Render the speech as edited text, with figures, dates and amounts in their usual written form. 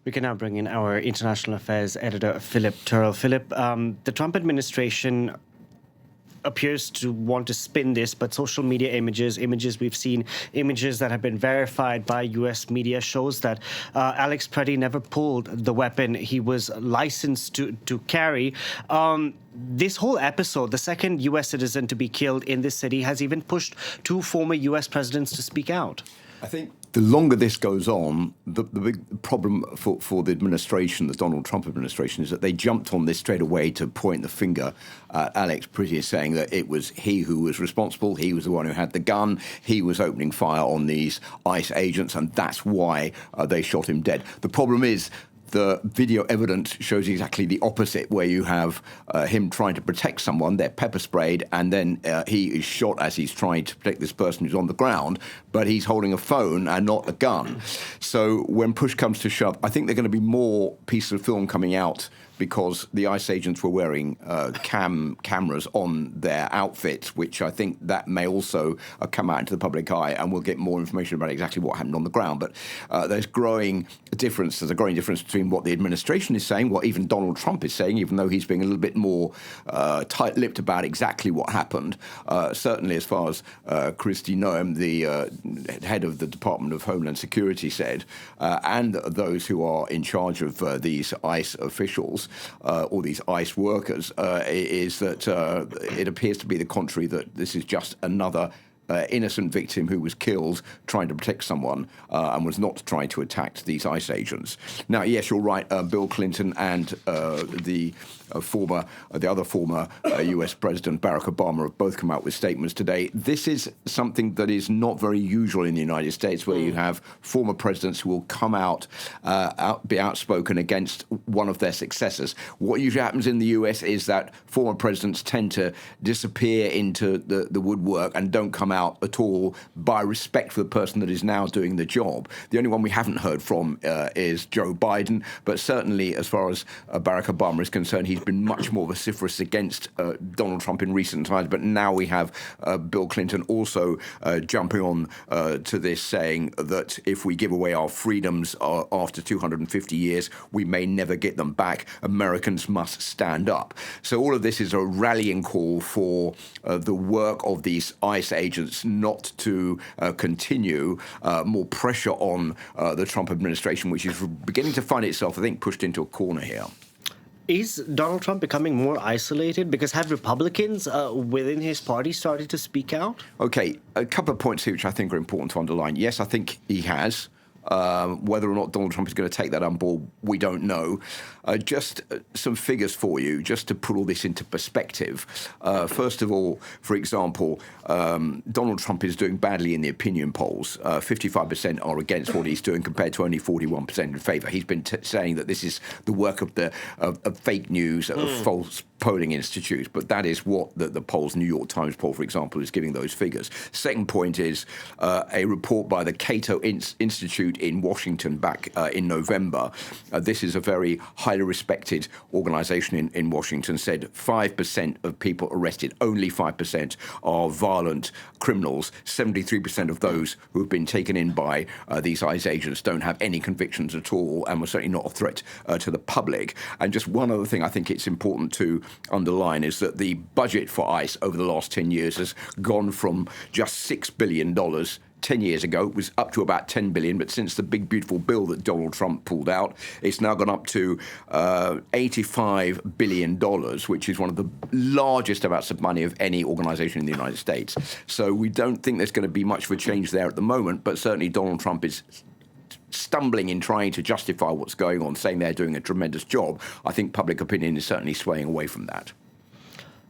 We can now bring in our international affairs editor, Philip Turle. Philip, the Trump administration appears to want to spin this, but social media images we've seen, images that have been verified by U.S. media, shows that Alex Pretti never pulled the weapon he was licensed to carry. This whole episode, the second U.S. citizen to be killed in this city, has even pushed two former U.S. presidents to speak out. I think the longer this goes on, the big problem for the administration, the Donald Trump administration, is that they jumped on this straight away to point the finger at Alex Pretti, saying that it was he who was responsible, he was the one who had the gun, he was opening fire on these ICE agents, and that's why they shot him dead. The problem is, the video evidence shows exactly the opposite, where you have him trying to protect someone, they're pepper sprayed, and then he is shot as he's trying to protect this person who's on the ground, but he's holding a phone and not a gun. So when push comes to shove, I think there are going to be more pieces of film coming out, because the ICE agents were wearing cameras on their outfits, which I think that may also come out into the public eye, and we'll get more information about exactly what happened on the ground. But there's a growing difference between what the administration is saying, what even Donald Trump is saying, even though he's being a little bit more tight-lipped about exactly what happened. Certainly as far as Kristi Noem, the head of the Department of Homeland Security, said, and those who are in charge of these ICE officials, or these ICE workers, is that it appears to be the contrary, that this is just another innocent victim who was killed trying to protect someone and was not trying to attack these ICE agents. Now, yes, you're right, Bill Clinton and the other former US President Barack Obama have both come out with statements today. This is something that is not very usual in the United States, where you have former presidents who will come out, be outspoken against one of their successors. What usually happens in the US is that former presidents tend to disappear into the woodwork and don't come out at all, by respect for the person that is now doing the job. The only one we haven't heard from is Joe Biden, but certainly as far as Barack Obama is concerned, he's been much more vociferous against Donald Trump in recent times. But now we have Bill Clinton also jumping on to this, saying that if we give away our freedoms after 250 years, we may never get them back. Americans must stand up. So all of this is a rallying call for the work of these ICE agents not to continue, more pressure on the Trump administration, which is beginning to find itself, I think, pushed into a corner here. Is Donald Trump becoming more isolated? Because have Republicans within his party started to speak out? Okay, a couple of points here which I think are important to underline. Yes, I think he has. Whether or not Donald Trump is going to take that on board, we don't know. Just some figures for you, just to put all this into perspective. First of all, for example, Donald Trump is doing badly in the opinion polls. 55% are against what he's doing, compared to only 41% in favour. He's been saying that this is the work of fake news, of false polling institutes, but that is what the polls, New York Times poll, for example, is giving those figures. Second point is a report by the Cato Institute in Washington back in November. This is a very highly respected organization in Washington, said 5% of people arrested, only 5%, are violent criminals. 73% of those who have been taken in by these ICE agents don't have any convictions at all, and were certainly not a threat to the public. And just one other thing I think it's important to underline is that the budget for ICE over the last 10 years has gone from just $6 billion 10 years ago. It was up to about $10 billion, but since the big, beautiful bill that Donald Trump pulled out, it's now gone up to $85 billion, which is one of the largest amounts of money of any organization in the United States. So we don't think there's going to be much of a change there at the moment, but certainly Donald Trump is stumbling in trying to justify what's going on, saying they're doing a tremendous job. I think public opinion is certainly swaying away from that.